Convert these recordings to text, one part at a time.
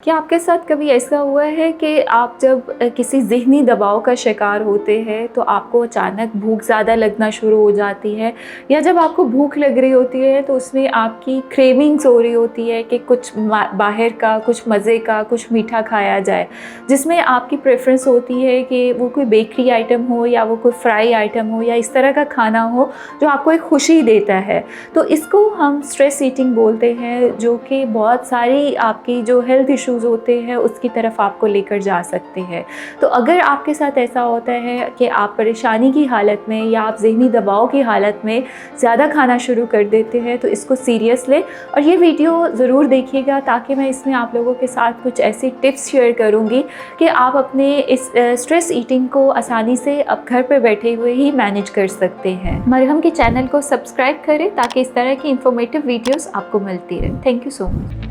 क्या आपके साथ कभी ऐसा हुआ है कि आप जब किसी ज़हनी दबाव का शिकार होते हैं तो आपको अचानक भूख ज़्यादा लगना शुरू हो जाती है, या जब आपको भूख लग रही होती है तो उसमें आपकी क्रेविंग्स हो रही होती है कि कुछ बाहर का, कुछ मज़े का, कुछ मीठा खाया जाए, जिसमें आपकी प्रेफरेंस होती है कि वो कोई बेकरी आइटम हो या वो कोई फ्राई आइटम हो या इस तरह का खाना हो जो आपको एक खुशी देता है। तो इसको हम स्ट्रेस ईटिंग बोलते हैं, जो कि बहुत सारी आपकी जो हेल्थ इश्यूज़ होते हैं उसकी तरफ आपको लेकर जा सकते हैं। तो अगर आपके साथ ऐसा होता है कि आप परेशानी की हालत में या आप ज़हनी दबाव की हालत में ज़्यादा खाना शुरू कर देते हैं तो इसको सीरियस लें और ये वीडियो ज़रूर देखिएगा, ताकि मैं इसमें आप लोगों के साथ कुछ ऐसी टिप्स शेयर करूँगी कि आप अपने इस स्ट्रेस ईटिंग को आसानी से अब घर पर बैठे हुए ही मैनेज कर सकते हैं। मरहम के चैनल को सब्सक्राइब करें ताकि इस तरह की इंफॉर्मेटिव वीडियोस आपको मिलती रहे। Thank you so much.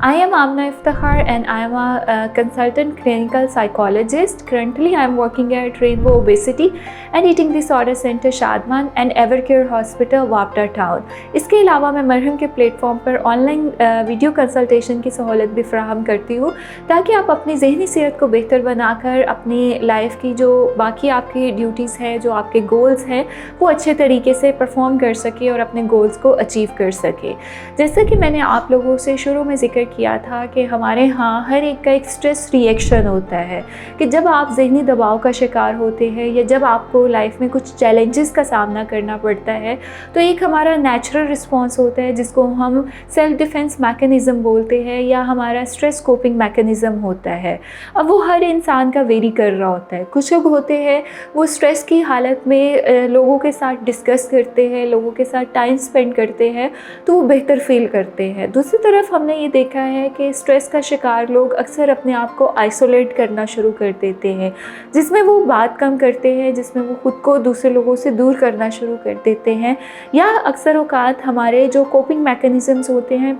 I am Amna Iftikhar and I am a consultant clinical psychologist. Currently, I am working at Rainbow Obesity and Eating Disorder Center Shadman and Evercare Hospital वापटा town. इसके अलावा मैं मरहम के platform पर online video consultation की सहूलत भी फराहम करती हूँ, ताकि आप अपनी ज़हनी सेहत को बेहतर बनाकर अपनी लाइफ की जो बाकी आपकी ड्यूटीज़ हैं, जो आपके गोल्स हैं, वो अच्छे तरीके से परफॉर्म कर सके और अपने गोल्स को अचीव कर सके। जैसे कि मैंने आप लोगों से शुरू में जिक्र किया था कि हमारे यहाँ हर एक का एक स्ट्रेस रिएक्शन होता है कि जब आप ज़हनी दबाव का शिकार होते हैं या जब आपको लाइफ में कुछ चैलेंजेस का सामना करना पड़ता है, तो एक हमारा नेचुरल रिस्पॉन्स होता है जिसको हम सेल्फ डिफेंस मैकेनिज़्म बोलते हैं या हमारा स्ट्रेस कोपिंग मैकेनिज़्म होता है। अब वो हर इंसान का वेरी कर रहा होता है। कुछ लोग होते हैं वो स्ट्रेस की हालत में लोगों के साथ डिस्कस करते हैं, लोगों के साथ टाइम स्पेंड करते हैं तो वो बेहतर फील करते हैं। दूसरी तरफ हमने ये देखा है कि स्ट्रेस का शिकार लोग अक्सर अपने आप को आइसोलेट करना शुरू कर देते हैं, जिसमें वो बात कम करते हैं, जिसमें वो खुद को दूसरे लोगों से दूर करना शुरू कर देते हैं, या अक्सर औकात हमारे जो कोपिंग मैकेनिज़म्स होते हैं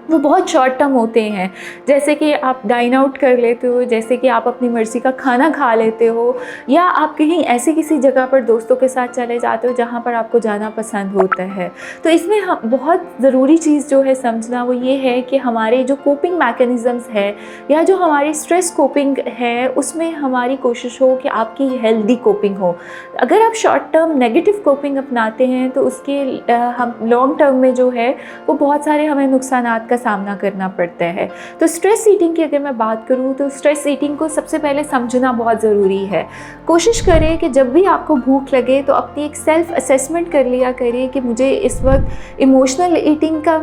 वो बहुत शॉर्ट टर्म होते हैं। जैसे कि आप डाइन आउट कर लेते हो, जैसे कि आप अपनी मर्ज़ी का खाना खा लेते हो, या आप कहीं ऐसी किसी जगह पर दोस्तों के साथ चले जाते हो जहाँ पर आपको जाना पसंद होता है। तो इसमें हम बहुत ज़रूरी चीज़ जो है समझना वो ये है कि हमारे जो कोपिंग मैकेनिज़म्स है या जो हमारी स्ट्रेस कोपिंग है उसमें हमारी कोशिश हो कि आपकी हेल्दी कोपिंग हो। अगर आप शॉर्ट टर्म नेगेटिव कोपिंग अपनाते हैं तो उसके हम लॉन्ग टर्म में जो है वो बहुत सारे हमें नुकसानात का सामना करना पड़ता है। तो स्ट्रेस ईटिंग की अगर मैं बात करूं तो स्ट्रेस ईटिंग को सबसे पहले समझना बहुत ज़रूरी है। कोशिश करें कि जब भी आपको भूख लगे तो अपनी एक सेल्फ असेसमेंट कर लिया करें कि मुझे इस वक्त इमोशनल ईटिंग का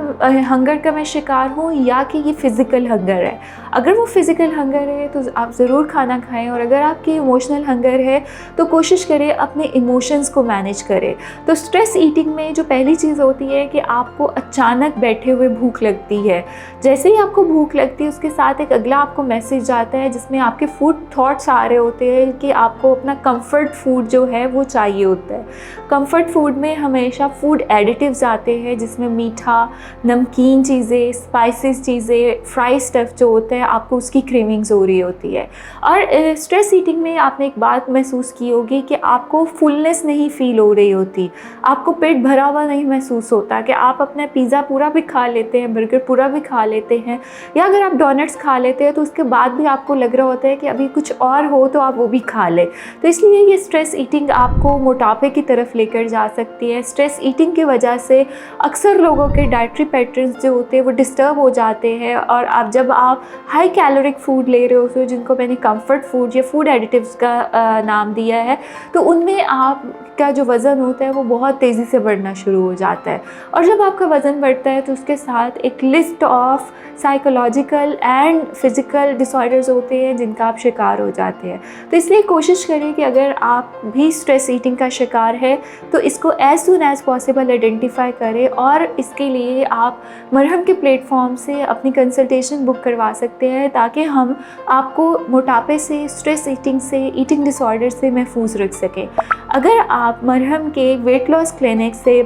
हंगर का मैं शिकार हूँ या कि ये फ़िज़िकल हंगर है। अगर वो फ़िज़िकल हंगर है तो आप ज़रूर खाना खाएं, और अगर आपकी इमोशनल हंगर है तो कोशिश करें अपने इमोशंस को मैनेज करें। तो स्ट्रेस ईटिंग में जो पहली चीज़ होती है कि आपको अचानक बैठे हुए भूख लगती है। जैसे ही आपको भूख लगती है उसके साथ एक अगला आपको मैसेज आता है जिसमें आपके फूड थॉट्स आ रहे होते हैं कि आपको अपना कंफर्ट फूड जो है वो चाहिए होता है। कंफर्ट फूड में हमेशा फूड एडिटिव्स आते हैं जिसमें मीठा, नमकीन चीज़ें, स्पाइसेस चीज़ें, फ्राई स्टफ़ जो होता है आपको उसकी क्रेविंग्स हो रही होती है। और स्ट्रेस ईटिंग में आपने एक बात महसूस की होगी कि आपको फुलनेस नहीं फ़ील हो रही होती, आपको पेट भरा हुआ नहीं महसूस होता, कि आप अपना पिज़्ज़ा पूरा भी खा लेते हैं, बर्गर पूरा भी खा लेते हैं, या अगर आप डोनट्स खा लेते हैं तो उसके बाद भी आपको लग रहा होता है कि अभी कुछ और हो तो आप वो भी खा लें। तो इसलिए ये स्ट्रेस ईटिंग आपको मोटापे की तरफ लेकर जा सकती है। स्ट्रेस ईटिंग की वजह से अक्सर लोगों के डाइटरी पैटर्न्स जो होते हैं वो डिस्टर्ब हो जाते हैं, और जब आप हाई कैलोरिक फूड ले रहे होते हो जिनको मैंने कंफर्ट फूड या फूड एडिटिव्स का नाम दिया है, तो उनमें आपका जो वज़न होता है वो बहुत तेज़ी से बढ़ना शुरू हो जाता है। और जब आपका वज़न बढ़ता है तो उसके साथ एक list of psychological and physical disorders होते हैं जिनका आप शिकार हो जाते हैं। तो इसलिए कोशिश करें कि अगर आप भी स्ट्रेस ईटिंग का शिकार है तो इसको as soon as possible identify करें, और इसके लिए आप मरहम के प्लेटफॉर्म से अपनी कंसल्टेशन बुक करवा सकते हैं ताकि हम आपको मोटापे से, स्ट्रेस ईटिंग से, ईटिंग डिसऑर्डर से महफूज रख सकें। अगर आप मरहम के वेट लॉस क्लिनिक से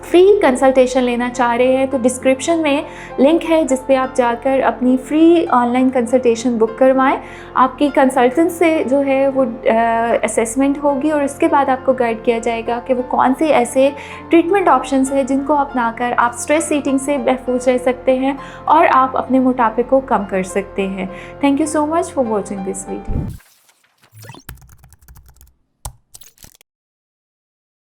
फ्री कंसल्टेशन लेना चाह रहे हैं तो डिस्क्रिप्शन में लिंक है जिस पे आप जाकर अपनी फ्री ऑनलाइन कंसल्टेशन बुक करवाएं। आपकी कंसल्टेंट से जो है वो असेसमेंट होगी और इसके बाद आपको गाइड किया जाएगा कि वो कौन से ऐसे ट्रीटमेंट ऑप्शंस हैं जिनको अपनाकर आप स्ट्रेस ईटिंग से महफूज रह सकते हैं और आप अपने मोटापे को कम कर सकते हैं। Thank you so much for watching this video.